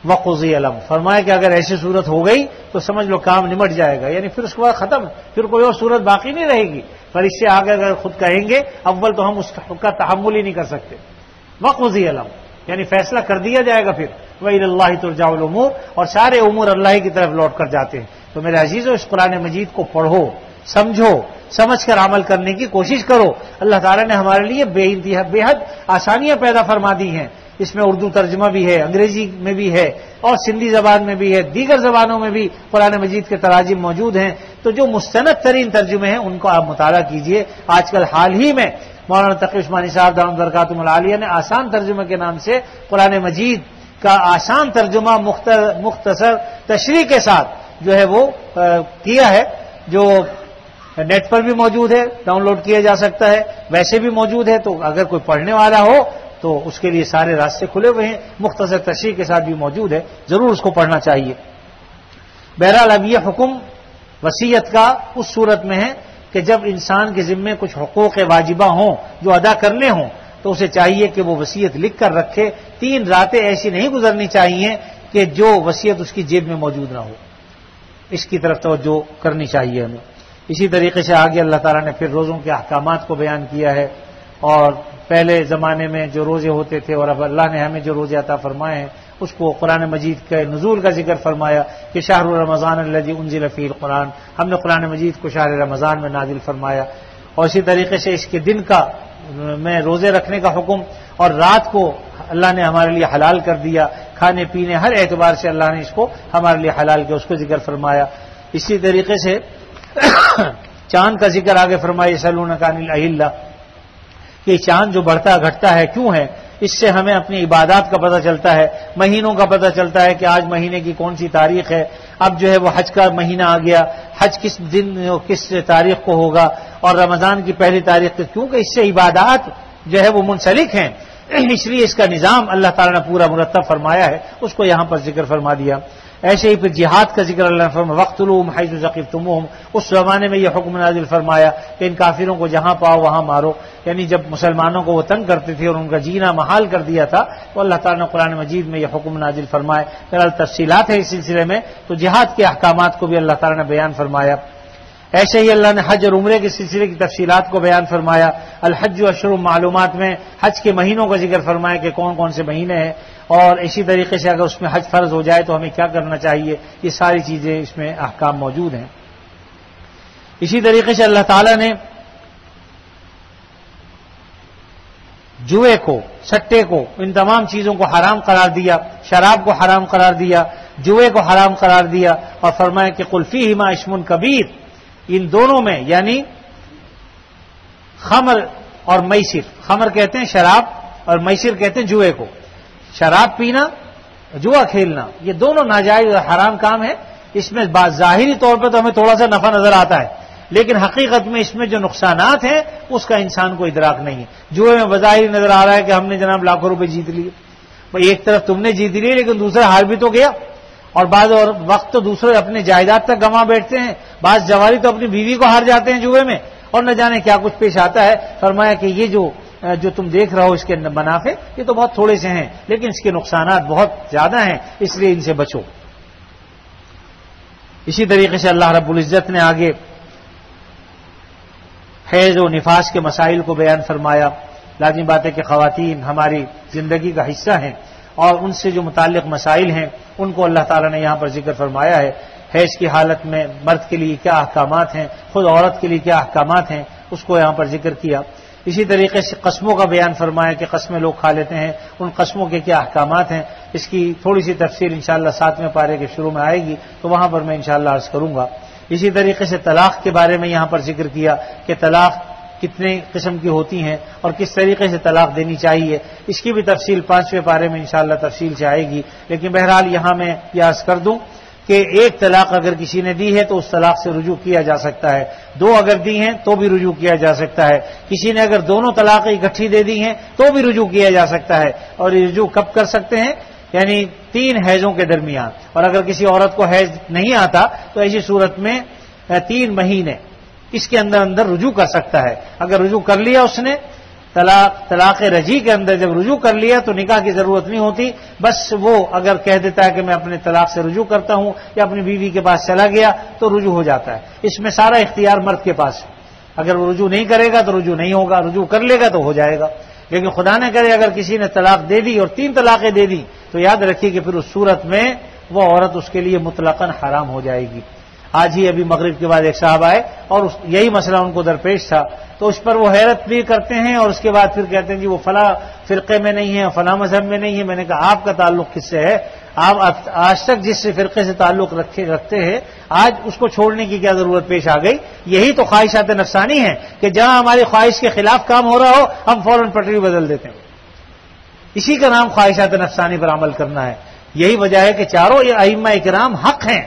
وقضی الامر، فرمایا کہ اگر ایسی صورت ہو گئی تو سمجھ لو کام نمٹ جائے گا، یعنی پھر اس کے بعد ختم، پھر کوئی اور صورت باقی نہیں رہے گی. فرشتے آگے اگر خود کہیں گے اول تو ہم اس کا تحمل ہی نہیں کر سکتے. وقضی الامر یعنی فیصلہ کر دیا جائے گا پھر. وإلی اللہ ترجع الامور، اور سارے امور اللہ ہی کی طرف لوٹ کر جاتے ہیں. تو میرے عزیزو اس قرآن مجید کو پڑھو، سمجھو، سمجھ کر عمل کرنے کی کوشش کرو. اللہ تعالیٰ نے ہمارے لیے بے حد آسانیاں پیدا فرما دی ہیں. اس میں اردو ترجمہ بھی ہے، انگریزی میں بھی ہے، اور سندھی زبان میں بھی ہے، دیگر زبانوں میں بھی قرآن مجید کے تراجم موجود ہیں. تو جو مستند ترین ترجمے ہیں ان کو آپ مطالعہ کیجئے. آج کل حال ہی میں مولانا تقی عثمانی صاحب دامت برکاتہم العالیہ نے آسان ترجمہ کے نام سے قرآن مجید کا آسان ترجمہ مختصر تشریح کے ساتھ جو ہے وہ کیا ہے، جو نیٹ پر بھی موجود ہے، ڈاؤن لوڈ کیا جا سکتا ہے، ویسے بھی موجود ہے. تو اگر کوئی پڑھنے والا ہو تو اس کے لیے سارے راستے کھلے ہوئے ہیں، مختصر تشریح کے ساتھ بھی موجود ہے، ضرور اس کو پڑھنا چاہیے. بہرحال اب یہ حکم وصیت کا اس صورت میں ہے کہ جب انسان کے ذمے کچھ حقوق واجبہ ہوں جو ادا کرنے ہوں تو اسے چاہیے کہ وہ وصیت لکھ کر رکھے. 3 راتیں ایسی نہیں گزرنی چاہیے کہ جو وصیت اس کی جیب میں موجود نہ ہو. اس کی طرف توجہ کرنی چاہیے ہمیں. اسی طریقے سے آگے اللہ تعالیٰ نے پھر روزوں کے احکامات کو بیان کیا ہے، اور پہلے زمانے میں جو روزے ہوتے تھے اور اب اللہ نے ہمیں جو روزے عطا فرمائے ہیں اس کو قرآن مجید کے نزول کا ذکر فرمایا کہ شہر رمضان الذی انزل فیہ القرآن، ہم نے قرآن مجید کو شہر رمضان میں نازل فرمایا. اور اسی طریقے سے اس کے دن کا میں روزے رکھنے کا حکم، اور رات کو اللہ نے ہمارے لیے حلال کر دیا، کھانے پینے ہر اعتبار سے اللہ نے اس کو ہمارے لیے حلال کیا، اس کو ذکر فرمایا. اسی طریقے سے چاند کا ذکر آگے فرمایا یسألونک عن الأہلہ، کہ چاند جو بڑھتا گھٹتا ہے کیوں ہے؟ اس سے ہمیں اپنی عبادات کا پتہ چلتا ہے، مہینوں کا پتہ چلتا ہے کہ آج مہینے کی کون سی تاریخ ہے. اب جو ہے وہ حج کا مہینہ آ گیا، حج کس دن کس تاریخ کو ہوگا، اور رمضان کی پہلی تاریخ کو، کیونکہ اس سے عبادات جو ہے وہ منسلک ہیں، اس لیے اس کا نظام اللہ تعالیٰ نے پورا مرتب فرمایا ہے، اس کو یہاں پر ذکر فرما دیا. ایسے ہی پھر جہاد کا ذکر اللہ نے فرمایا وقتلوہم حیث ثقفتموہم، اس زمانے میں یہ حکم نازل فرمایا کہ ان کافروں کو جہاں پاؤ وہاں مارو. یعنی جب مسلمانوں کو وہ تنگ کرتے تھے اور ان کا جینا محال کر دیا تھا تو اللہ تعالیٰ نے قرآن مجید میں یہ حکم نازل فرمایا. بہرحال تفصیلات ہے اس سلسلے میں، تو جہاد کے احکامات کو بھی اللہ تعالیٰ نے بیان فرمایا. ایسے ہی اللہ نے حج اور عمرے کے سلسلے کی تفصیلات کو بیان فرمایا. الحج اشہر معلومات میں حج کے مہینوں کا ذکر فرمایا کہ کون کون سے مہینے ہیں، اور اسی طریقے سے اگر اس میں حج فرض ہو جائے تو ہمیں کیا کرنا چاہیے. یہ ساری چیزیں اس میں احکام موجود ہیں. اسی طریقے سے اللہ تعالیٰ نے جوئے کو، سٹے کو، ان تمام چیزوں کو حرام قرار دیا. شراب کو حرام قرار دیا، جوئے کو حرام قرار دیا، اور فرمایا کہ قل فیہما اسم کبیر، ان دونوں میں یعنی خمر اور میسر، خمر کہتے ہیں شراب اور میسر کہتے ہیں جوئے کو. شراب پینا، جوا کھیلنا، یہ دونوں ناجائز اور حرام کام ہے. اس میں ظاہری طور پہ تو ہمیں تھوڑا سا نفع نظر آتا ہے، لیکن حقیقت میں اس میں جو نقصانات ہیں اس کا انسان کو ادراک نہیں ہے. جوئے میں بظاہر نظر آ رہا ہے کہ ہم نے جناب لاکھوں روپے جیت لیے. بھائی ایک طرف تم نے جیت لیے لیکن دوسرا ہار بھی تو گیا، اور بعض اور وقت تو دوسرے اپنے جائیداد تک گنوا بیٹھتے ہیں. بعض جواری تو اپنی بیوی کو ہار جاتے ہیں جوئے میں، اور نہ جانے کیا کچھ پیش آتا ہے. فرمایا کہ یہ جو تم دیکھ رہے ہو اس کے منافع یہ تو بہت تھوڑے سے ہیں، لیکن اس کے نقصانات بہت زیادہ ہیں، اس لیے ان سے بچو. اسی طریقے سے اللہ رب العزت نے آگے حیض و نفاس کے مسائل کو بیان فرمایا لازمی بات ہے کہ خواتین ہماری زندگی کا حصہ ہیں اور ان سے جو متعلق مسائل ہیں ان کو اللہ تعالیٰ نے یہاں پر ذکر فرمایا ہے. حیض کی حالت میں مرد کے لیے کیا احکامات ہیں، خود عورت کے لیے کیا احکامات ہیں، اس کو یہاں پر ذکر کیا. اسی طریقے سے قسموں کا بیان فرمایا کہ قسمیں لوگ کھا لیتے ہیں، ان قسموں کے کیا احکامات ہیں. اس کی تھوڑی سی تفصیل انشاءاللہ 7ویں پارے کے شروع میں آئے گی تو وہاں پر میں انشاءاللہ عرض کروں گا. اسی طریقے سے طلاق کے بارے میں یہاں پر ذکر کیا کہ طلاق کتنے قسم کی ہوتی ہیں اور کس طریقے سے طلاق دینی چاہیے. اس کی بھی تفصیل 5ویں پارے میں انشاءاللہ تفصیل سے آئے گی. لیکن بہرحال یہاں میں یہ عرض کر دوں کہ ایک طلاق اگر کسی نے دی ہے تو اس طلاق سے رجوع کیا جا سکتا ہے، 2 اگر دی ہیں تو بھی رجوع کیا جا سکتا ہے، کسی نے اگر دونوں طلاقیں اکٹھی دے دی ہیں تو بھی رجوع کیا جا سکتا ہے. اور یہ رجوع کب کر سکتے ہیں؟ یعنی 3 حیضوں کے درمیان. اور اگر کسی عورت کو حیض نہیں آتا تو ایسی صورت میں 3 مہینے اس کے اندر رجوع کر سکتا ہے. اگر رجوع کر لیا اس نے طلاق رجی کے اندر جب رجوع کر لیا تو نکاح کی ضرورت نہیں ہوتی، بس وہ اگر کہہ دیتا ہے کہ میں اپنے طلاق سے رجوع کرتا ہوں یا اپنی بیوی کے پاس چلا گیا تو رجوع ہو جاتا ہے. اس میں سارا اختیار مرد کے پاس ہے. اگر وہ رجوع نہیں کرے گا تو رجوع نہیں ہوگا، رجوع کر لے گا تو ہو جائے گا. لیکن خدا نہ کرے اگر کسی نے طلاق دے دی اور 3 طلاقیں دے دی تو یاد رکھیے کہ پھر اس صورت میں وہ عورت اس کے لیے مطلقاً حرام ہو جائے گی. آج ہی ابھی مغرب کے بعد ایک صاحب آئے اور یہی مسئلہ ان کو درپیش تھا تو اس پر وہ حیرت بھی کرتے ہیں اور اس کے بعد پھر کہتے ہیں جی وہ فلاں فرقے میں نہیں ہے، فلاں مذہب میں نہیں ہے. میں نے کہا آپ کا تعلق کس سے ہے؟ آپ آج تک جس سے فرقے سے تعلق رکھتے ہیں آج اس کو چھوڑنے کی کیا ضرورت پیش آ گئی؟ یہی تو خواہشات نفسانی ہے کہ جہاں ہماری خواہش کے خلاف کام ہو رہا ہو ہم فوراً پٹری بدل دیتے ہیں. اسی کا نام خواہشات نفسانی پر عمل کرنا ہے. یہی وجہ ہے کہ چاروں ائمہ کرام حق ہیں،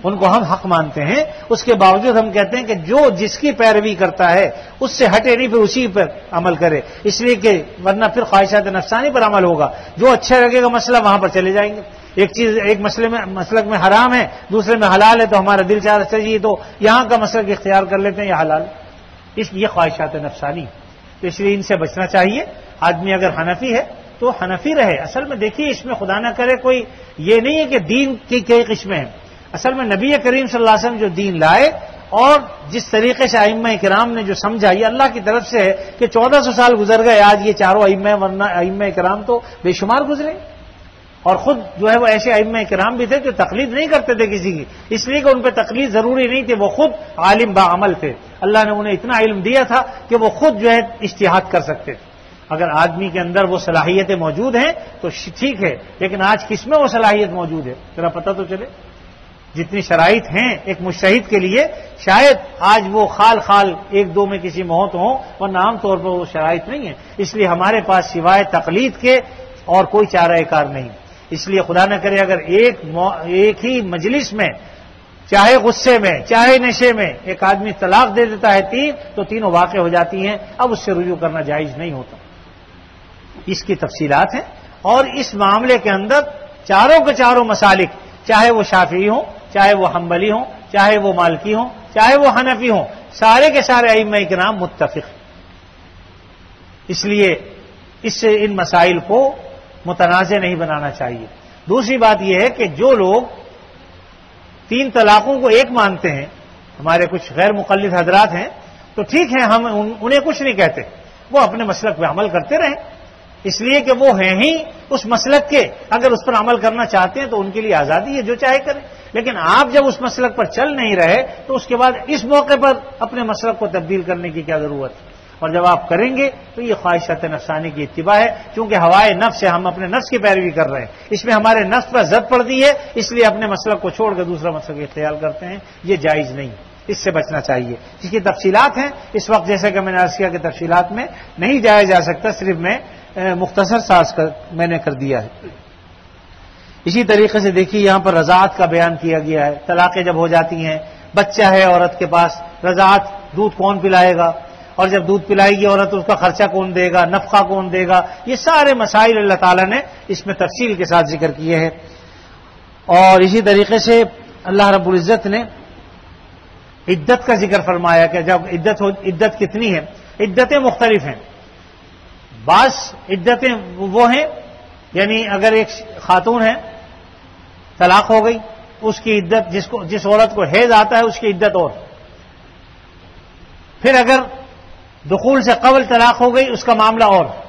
ان کو ہم حق مانتے ہیں. اس کے باوجود ہم کہتے ہیں کہ جو جس کی پیروی کرتا ہے اس سے ہٹے نہیں، پھر اسی پر عمل کرے، اس لیے کہ ورنہ پھر خواہشات نفسانی پر عمل ہوگا. جو اچھا لگے گا مسئلہ وہاں پر چلے جائیں گے. ایک مسلک میں حرام ہے، دوسرے میں حلال ہے تو ہمارا دل چاہتا ہے جی تو یہاں کا مسلک اختیار کر لیتے ہیں یا حلال. یہ خواہشات نفسانی، تو اس لیے ان سے بچنا چاہیے. آدمی اگر حنفی ہے تو حنفی رہے. اصل میں دیکھیے اس میں خدا نہ کرے کوئی یہ نہیں ہے کہ دین کی کئی قسمیں ہیں. اصل میں نبی کریم صلی اللہ علیہ وسلم جو دین لائے اور جس طریقے سے ائمہ کرام نے جو سمجھا یہ اللہ کی طرف سے ہے کہ 1400 سال گزر گئے آج یہ چاروں ائمہ، ورنہ ائمہ کرام تو بے شمار گزرے. اور خود جو ہے وہ ایسے ائمہ کرام بھی تھے جو تقلید نہیں کرتے تھے کسی کی، اس لیے کہ ان پہ تقلید ضروری نہیں تھی. وہ خود عالم بعمل تھے، اللہ نے انہیں اتنا علم دیا تھا کہ وہ خود جو ہے اجتہاد کر سکتے تھے. اگر آدمی کے اندر وہ صلاحیتیں موجود ہیں تو ٹھیک ہے، لیکن آج کس میں وہ صلاحیت موجود ہے ذرا پتہ تو چلے. جتنی شرائط ہیں ایک مجتہد کے لیے شاید آج وہ خال 1-2 میں کسی میں ہو تو ہوں، ورنہ عام طور پر وہ شرائط نہیں ہے. اس لیے ہمارے پاس سوائے تقلید کے اور کوئی چارہ کار نہیں. اس لیے خدا نہ کرے اگر ایک ہی مجلس میں چاہے غصے میں چاہے نشے میں ایک آدمی طلاق دے دیتا ہے 3 تو تینوں واقع ہو جاتی ہیں. اب اس سے رجوع کرنا جائز نہیں ہوتا. اس کی تفصیلات ہیں اور اس معاملے کے اندر چاروں کے چاروں مسالک، چاہے وہ شافعی ہوں، چاہے وہ حنبلی ہوں، چاہے وہ مالکی ہوں، چاہے وہ حنفی ہوں، سارے کے سارے ائمہ کرام متفق. اس لیے اس سے ان مسائل کو متنازع نہیں بنانا چاہیے. دوسری بات یہ ہے کہ جو لوگ 3 طلاقوں کو ایک مانتے ہیں، ہمارے کچھ غیر مقلد حضرات ہیں، تو ٹھیک ہے ہم انہیں کچھ نہیں کہتے، وہ اپنے مسلک پہ عمل کرتے رہیں، اس لیے کہ وہ ہیں ہی اس مسلک کے. اگر اس پر عمل کرنا چاہتے ہیں تو ان کے لیے آزادی ہے، جو چاہے کریں. لیکن آپ جب اس مسلک پر چل نہیں رہے تو اس کے بعد اس موقع پر اپنے مسلک کو تبدیل کرنے کی کیا ضرورت ہے؟ اور جب آپ کریں گے تو یہ خواہشات نفسانی کی اتباع ہے، چونکہ ہوائے نفس ہے، ہم اپنے نفس کی پیروی کر رہے ہیں. اس میں ہمارے نفس پر زد پڑتی ہے، اس لیے اپنے مسلک کو چھوڑ کر دوسرا مسلک اختیار کرتے ہیں. یہ جائز نہیں، اس سے بچنا چاہیے. اس کی تفصیلات ہیں، اس وقت جیسے کہ میں نے عرض کیا کہ تفصیلات میں نہیں جایا جا سکتا، صرف میں مختصر ساز میں نے کر دیا ہے. اسی طریقے سے دیکھیے یہاں پر رضاعت کا بیان کیا گیا ہے. طلاقیں جب ہو جاتی ہیں، بچہ ہے عورت کے پاس، رضاعت دودھ کون پلائے گا، اور جب دودھ پلائے گی عورت اس کا خرچہ کون دے گا، نفقہ کون دے گا، یہ سارے مسائل اللہ تعالیٰ نے اس میں تفصیل کے ساتھ ذکر کیے ہیں. اور اسی طریقے سے اللہ رب العزت نے عدت کا ذکر فرمایا کہ جب عدت کتنی ہے. عدتیں مختلف ہیں. بعض عدتیں وہ ہیں یعنی اگر ایک خاتون ہے طلاق ہو گئی اس کی عدت، جس عورت کو حیض آتا ہے اس کی عدت اور. پھر اگر دخول سے قبل طلاق ہو گئی اس کا معاملہ اور ہے.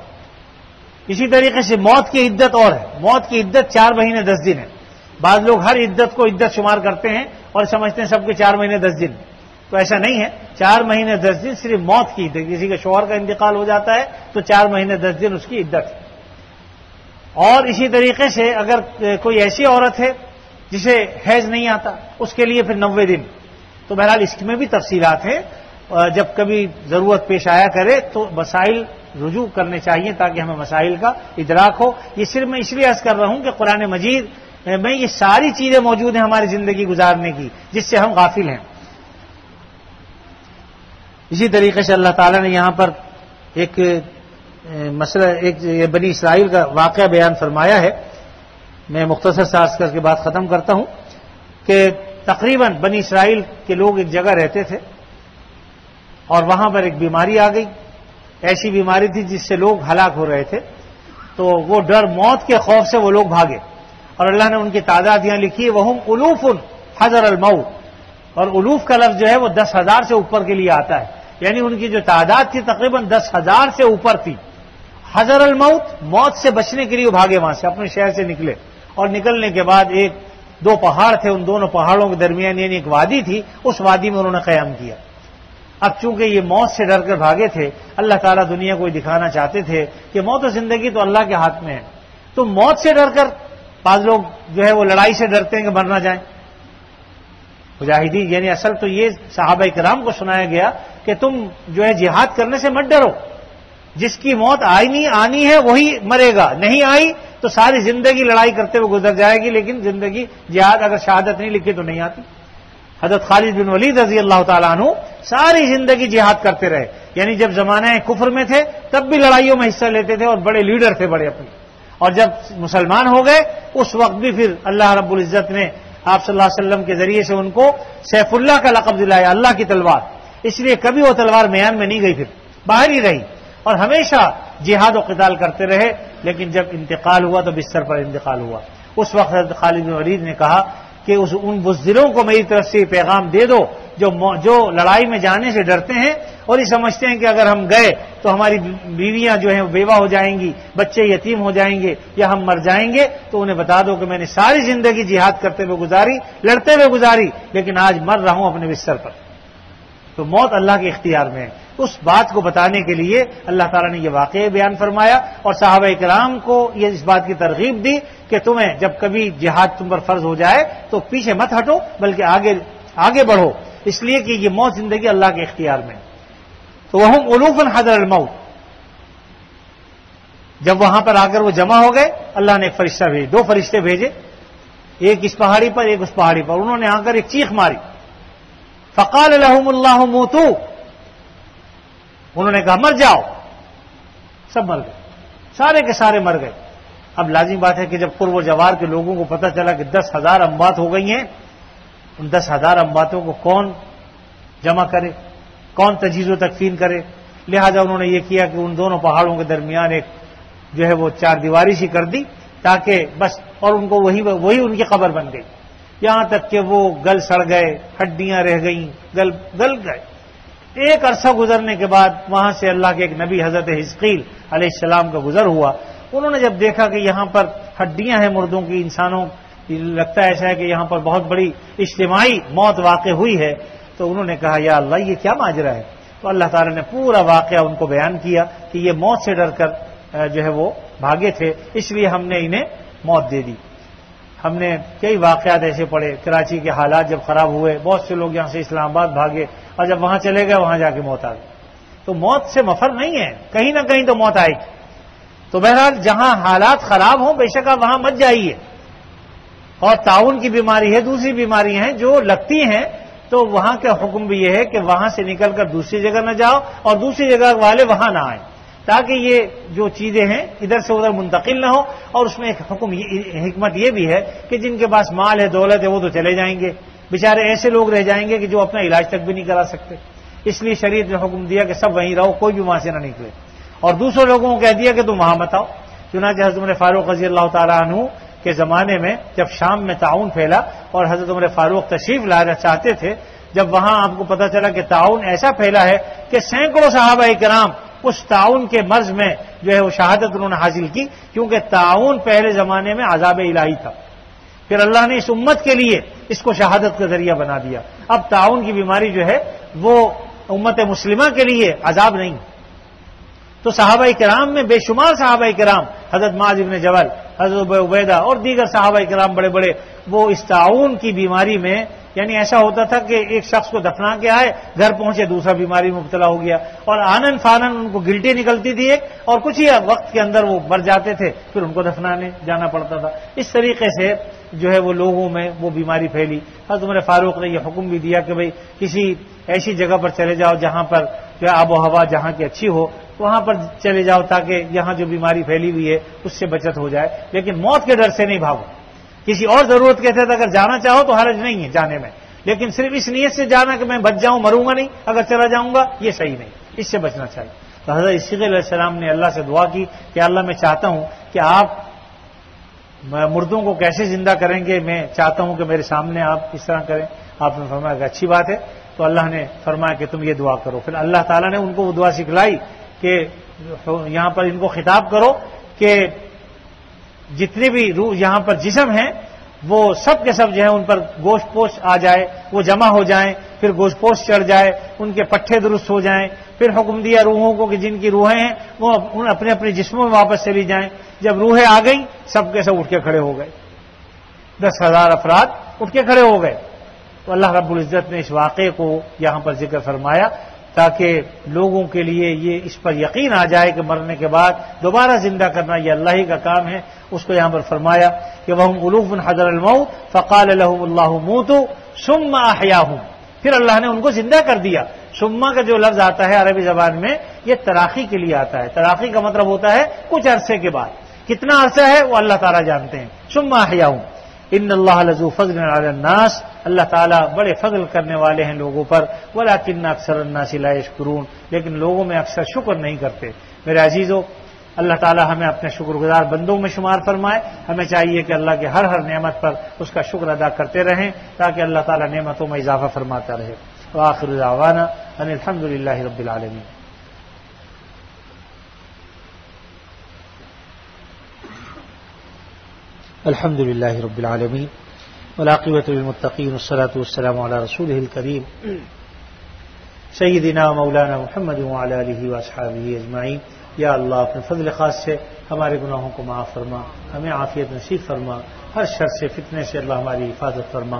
اسی طریقے سے موت کی عدت اور ہے. موت کی عدت 4 مہینے 10 دن ہے. بعض لوگ ہر عدت کو عدت شمار کرتے ہیں اور سمجھتے ہیں سب کے 4 مہینے 10 دن، تو ایسا نہیں ہے. 4 مہینے 10 دن صرف موت کی عدت. کسی کے شوہر کا انتقال ہو جاتا ہے تو 4 مہینے 10 دن اس کی عدت ہے. اور اسی طریقے سے اگر کوئی ایسی عورت ہے جسے حیض نہیں آتا اس کے لیے پھر 90 دن. تو بہرحال اس میں بھی تفصیلات ہیں. جب کبھی ضرورت پیش آیا کرے تو مسائل رجوع کرنے چاہیے تاکہ ہمیں مسائل کا ادراک ہو. یہ صرف میں اس لیے عرض کر رہا ہوں کہ قرآن مجید میں یہ ساری چیزیں موجود ہیں ہماری زندگی گزارنے کی جس سے ہم غافل ہیں. اسی طریقے سے اللہ تعالیٰ نے یہاں پر ایک مسئلہ، ایک بنی اسرائیل کا واقعہ بیان فرمایا ہے. میں مختصر سے عرض کر کے بات ختم کرتا ہوں کہ تقریباً بنی اسرائیل کے لوگ ایک جگہ رہتے تھے اور وہاں پر ایک بیماری آ گئی. ایسی بیماری تھی جس سے لوگ ہلاک ہو رہے تھے. تو وہ ڈر موت کے خوف سے وہ لوگ بھاگے اور اللہ نے ان کی تعداد یہاں لکھی ہے وہم الوف حذر الموت. اور الوف کا لفظ جو ہے وہ 10,000 سے اوپر کے لیے آتا ہے، یعنی ان کی جو تعداد تھی تقریباً 10,000 سے اوپر تھی. حذر الموت، موت سے بچنے کے لیے بھاگے وہاں سے، اپنے شہر سے نکلے. اور نکلنے کے بعد 2 پہاڑ تھے، ان دونوں پہاڑوں کے درمیان یعنی ایک وادی تھی، اس وادی میں انہوں نے قیام کیا. اب چونکہ یہ موت سے ڈر کر بھاگے تھے، اللہ تعالیٰ دنیا کو دکھانا چاہتے تھے کہ موت و زندگی تو اللہ کے ہاتھ میں ہے. تو موت سے ڈر کر بعض لوگ جو ہے وہ لڑائی سے ڈرتے ہیں کہ مر نہ جائیں. مجاہدین یعنی اصل تو یہ صحابہ کرام کو سنایا گیا کہ تم جو ہے جہاد کرنے سے مت ڈرو. جس کی موت آنی ہے وہی مرے گا، نہیں آئی تو ساری زندگی لڑائی کرتے ہوئے گزر جائے گی، لیکن زندگی جہاد اگر شہادت نہیں لکھی تو نہیں آتی. حضرت خالد بن ولید رضی اللہ تعالیٰ عنہ ساری زندگی جہاد کرتے رہے، یعنی جب زمانہ کفر میں تھے تب بھی لڑائیوں میں حصہ لیتے تھے اور بڑے لیڈر تھے بڑے اپنے. اور جب مسلمان ہو گئے اس وقت بھی پھر اللہ رب العزت نے آپ صلی اللہ علیہ وسلم کے ذریعے سے ان کو سیف اللہ کا لقب دلایا، اللہ کی تلوار. اس لیے کبھی وہ تلوار میان میں نہیں گئی، پھر باہر ہی رہی اور ہمیشہ جہاد و قتال کرتے رہے. لیکن جب انتقال ہوا تو بستر پر انتقال ہوا. اس وقت حضرت خالد بن ولید نے کہا کہ ان بزدلوں کو میری طرف سے یہ پیغام دے دو جو لڑائی میں جانے سے ڈرتے ہیں اور یہ سمجھتے ہیں کہ اگر ہم گئے تو ہماری بیویاں جو ہیں بیوہ ہو جائیں گی، بچے یتیم ہو جائیں گے یا ہم مر جائیں گے. تو انہیں بتا دو کہ میں نے ساری زندگی جہاد کرتے ہوئے گزاری، لڑتے ہوئے گزاری، لیکن آج مر رہا ہوں اپنے بستر پر. تو موت اللہ کے اختیار میں ہے. اس بات کو بتانے کے لیے اللہ تعالیٰ نے یہ واقعہ بیان فرمایا اور صحابہ کرام کو یہ اس بات کی ترغیب دی کہ تمہیں جب کبھی جہاد تم پر فرض ہو جائے تو پیچھے مت ہٹو بلکہ آگے بڑھو، اس لیے کہ یہ موت زندگی اللہ کے اختیار میں. تو وہم الوف حذر الموت. جب وہاں پر آ کر وہ جمع ہو گئے اللہ نے ایک فرشتہ بھیجے، 2 فرشتے بھیجے، ایک اس پہاڑی پر ایک اس پہاڑی پر. انہوں نے آ کر ایک چیخ ماری، فقال لهم اللہ موتوا. انہوں نے کہا مر جاؤ. سب مر گئے، سارے کے سارے مر گئے. اب لازم بات ہے کہ جب قرب و جوار کے لوگوں کو پتہ چلا کہ 10,000 اموات ہو گئی ہیں، ان 10,000 امواتوں کو کون جمع کرے، کون تجہیز و تکفین کرے. لہذا انہوں نے یہ کیا کہ ان دونوں پہاڑوں کے درمیان ایک جو ہے وہ 4 دیواری سی کر دی تاکہ بس، اور ان کو وہی ان کی قبر بن گئی. یہاں تک کہ وہ گل سڑ گئے، ہڈیاں رہ گئیں، گل گئے. ایک عرصہ گزرنے کے بعد وہاں سے اللہ کے ایک نبی حضرت حزقیل علیہ السلام کا گزر ہوا. انہوں نے جب دیکھا کہ یہاں پر ہڈیاں ہیں مردوں کی، انسانوں، لگتا ہے ایسا ہے کہ یہاں پر بہت بڑی اجتماعی موت واقع ہوئی ہے، تو انہوں نے کہا یا اللہ یہ کیا ماجرا ہے. تو اللہ تعالیٰ نے پورا واقعہ ان کو بیان کیا کہ یہ موت سے ڈر کر جو ہے وہ بھاگے تھے، اس لیے ہم نے انہیں موت دے دی. ہم نے کئی واقعات ایسے پڑھے، کراچی کے حالات جب خراب ہوئے بہت سے لوگ یہاں سے اسلام آباد بھاگے اور جب وہاں چلے گئے وہاں جا کے موت آ گئی. تو موت سے مفر نہیں ہے، کہیں نہ کہیں تو موت آئے گی. تو بہرحال جہاں حالات خراب ہوں بے شک آپ وہاں مت جائیے. اور تعاون کی بیماری ہے، دوسری بیماریاں ہیں جو لگتی ہیں، تو وہاں کا حکم بھی یہ ہے کہ وہاں سے نکل کر دوسری جگہ نہ جاؤ اور دوسری جگہ والے وہاں نہ آئیں، تاکہ یہ جو چیزیں ہیں ادھر سے ادھر منتقل نہ ہو. اور اس میں ایک حکمت یہ بھی ہے کہ جن کے پاس مال ہے، دولت ہے، وہ تو چلے جائیں گے، بیچارے ایسے لوگ رہ جائیں گے کہ جو اپنا علاج تک بھی نہیں کرا سکتے. اس لیے شریعت نے حکم دیا کہ سب وہیں رہو، کوئی بھی وہاں سے نہ نکلے. اور دوسرے لوگوں کو کہہ دیا کہ تم وہاں مت آؤ. چنانچہ حضرت عمر فاروق رضی اللہ تعالیٰ عنہ کے زمانے میں جب شام میں تعاون پھیلا اور حضرت عمر فاروق تشریف لانا چاہتے تھے جب وہاں آپ کو پتہ چلا کہ تعاون ایسا پھیلا ہے کہ سینکڑوں صحابہ کرام اس تعاون کے مرض میں جو ہے وہ شہادت انہوں نے حاصل کی، کیونکہ تعاون پہلے زمانے میں عذاب الہی تھا، پھر اللہ نے اس امت کے لیے اس کو شہادت کا ذریعہ بنا دیا۔ اب تعاون کی بیماری جو ہے وہ امت مسلمہ کے لیے عذاب نہیں۔ تو صحابہ کرام میں بے شمار صحابہ کرام، حضرت معاذ بن جبل، حضرت ابو عبیدہ اور دیگر صحابہ کرام بڑے بڑے، وہ اس تعاون کی بیماری میں، یعنی ایسا ہوتا تھا کہ ایک شخص کو دفنا کے آئے، گھر پہنچے دوسرا بیماری میں مبتلا ہو گیا، اور آنن فانن ان کو گلٹی نکلتی تھی ایک، اور کچھ ہی وقت کے اندر وہ مر جاتے تھے، پھر ان کو دفنانے جانا پڑتا تھا۔ اس طریقے سے جو ہے وہ لوگوں میں وہ بیماری پھیلی۔ حضرت عمر فاروق نے یہ حکم بھی دیا کہ بھئی کسی ایسی جگہ پر چلے جاؤ جہاں پر جو آب و ہوا جہاں کی اچھی ہو، وہاں پر چلے جاؤ تاکہ یہاں جو بیماری پھیلی ہوئی ہے اس سے بچت ہو جائے، لیکن موت کے ڈر سے نہیں بھاگو۔ کسی اور ضرورت کے تحت اگر جانا چاہو تو حرج نہیں ہے جانے میں، لیکن صرف اس نیت سے جانا کہ میں بچ جاؤں، مروں گا نہیں اگر چلا جاؤں گا، یہ صحیح نہیں، اس سے بچنا چاہیے۔ تو حضرت اسحاق علیہ السلام نے اللہ سے دعا کی کہ اللہ میں چاہتا ہوں کہ آپ مردوں کو کیسے زندہ کریں گے، میں چاہتا ہوں کہ میرے سامنے آپ اس طرح کریں۔ آپ نے فرمایا کہ اچھی بات ہے، تو اللہ نے فرمایا کہ تم یہ دعا کرو۔ پھر اللہ تعالیٰ نے ان کو وہ دعا سکھلائی کہ یہاں پر ان کو خطاب کرو کہ جتنے بھی روح یہاں پر جسم ہیں وہ سب کے سب جو ہے ان پر گوشت پوش آ جائے، وہ جمع ہو جائیں، پھر گوشت پوش چڑھ جائے، ان کے پٹھے درست ہو جائیں، پھر حکم دیا روحوں کو کہ جن کی روحیں ہیں وہ اپنے اپنے جسموں میں واپس چلی جائیں۔ جب روحیں آ گئیں سب کے سب اٹھ کے کھڑے ہو گئے، 10,000 افراد اٹھ کے کھڑے ہو گئے۔ تو اللہ رب العزت نے اس واقعے کو یہاں پر ذکر فرمایا تاکہ لوگوں کے لیے یہ اس پر یقین آ جائے کہ مرنے کے بعد دوبارہ زندہ کرنا یہ اللہ ہی کا کام ہے۔ اس کو یہاں پر فرمایا کہ وَهُمْ أُلُوفٌ حَذَرَ الْمَوْتِ فَقَالَ لَهُمُ اللَّهُ مُوتُوا ثُمَّ أَحْيَاهُمْ، پھر اللہ نے ان کو زندہ کر دیا۔ ثم کا جو لفظ آتا ہے عربی زبان میں یہ تراخی کے لیے آتا ہے۔ تراخی کا مطلب ہوتا ہے کچھ عرصے کے بعد، کتنا عرصہ ہے وہ اللہ تعالیٰ جانتے ہیں۔ ثُمَّ أَحْيَاهُمْ ان اللہ لذو فضل علی الناس، اللہ تعالیٰ بڑے فضل کرنے والے ہیں لوگوں پر، ولکن اکثر الناس لا یشکرون، لیکن لوگوں میں اکثر شکر نہیں کرتے۔ میرے عزیزو، اللہ تعالیٰ ہمیں اپنے شکر گزار بندوں میں شمار فرمائے۔ ہمیں چاہیے کہ اللہ کے ہر نعمت پر اس کا شکر ادا کرتے رہیں تاکہ اللہ تعالیٰ نعمتوں میں اضافہ فرماتا رہے۔ وآخر دعوانا ان الحمد للہ رب العالمین۔ الحمد لله رب العالمين والعاقبة للمتقين والصلاة والسلام على رسوله الكريم سيدنا ومولانا محمد وعلى آله وأصحابه أجمعين۔ یا اللہ اپنے فضل خاص سے ہمارے گناہوں کو معاف فرما، ہمیں عافیت نصیب فرما، ہر شر سے فتنے سے اللہ ہماری حفاظت فرما۔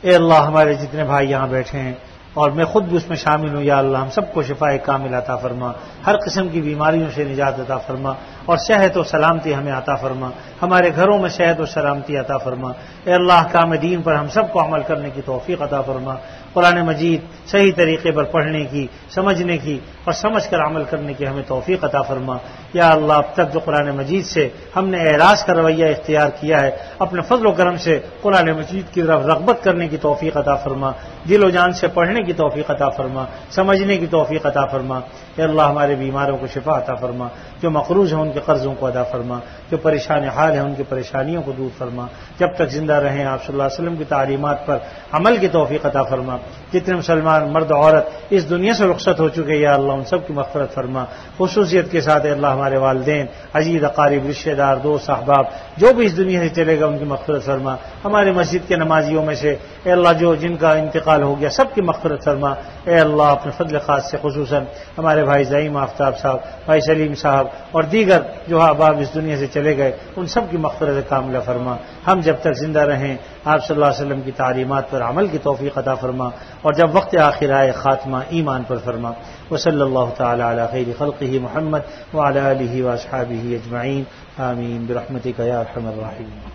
اے اللہ ہمارے جتنے بھائی یہاں بیٹھے ہیں اور میں خود بھی اس میں شامل ہوں، یا اللہ ہم سب کو شفاء کامل عطا فرما، ہر قسم کی بیماریوں سے نجات عطا فرما اور صحت و سلامتی ہمیں عطا فرما، ہمارے گھروں میں صحت و سلامتی عطا فرما۔ اے اللہ احکام دین پر ہم سب کو عمل کرنے کی توفیق عطا فرما، قرآن مجید صحیح طریقے پر پڑھنے کی، سمجھنے کی اور سمجھ کر عمل کرنے کی ہمیں توفیق عطا فرما۔ یا اللہ اب تک جو قرآن مجید سے ہم نے اعراض کا رویہ اختیار کیا ہے، اپنے فضل و کرم سے قرآن مجید کی طرف رغبت کرنے کی توفیق عطا فرما، دل و جان سے پڑھنے کی توفیق عطا فرما، سمجھنے کی توفیق عطا فرما۔ اے اللہ ہمارے بیماروں کو شفا عطا فرما، جو مقروض ہیں ان کے قرضوں کو ادا فرما، جو پریشان حال ہیں ان کی پریشانیوں کو دور فرما۔ جب تک زندہ رہیں آپ صلی اللہ علیہ وسلم کی تعلیمات پر عمل کی توفیق عطا فرما۔ جتنے مسلمان مرد عورت اس دنیا سے رخصت ہو چکے یا اللہ ان سب کی مغفرت فرما، خصوصیت کے ساتھ اے اللہ ہمارے والدین، عزیز اقارب، رشتہ دار، دوست احباب جو بھی اس دنیا سے چلے گا ان کی مغفرت فرما۔ ہمارے مسجد کے نمازیوں میں سے اے اللہ جو جن کا انتقال ہو گیا سب کی مغفرت فرما۔ اے اللہ اپنے فضل خاص سے خصوصاً ہمارے بھائی زعیم آفتاب صاحب، بھائی سلیم صاحب اور دیگر جو احباب اس دنیا سے چلے گئے ان سب کی مغفرت کاملہ فرما۔ ہم جب تک زندہ رہیں آپ صلی اللہ علیہ وسلم کی تعلیمات پر عمل کی توفیق عطا فرما، اور جب وقت آخر آئے خاتمہ ایمان پر فرما۔ وصلی اللہ تعالی علی خیر خلقہ محمد وعلی آلہ واصحابہ اجمعین، آمین برحمتک یا ارحم الراحمین۔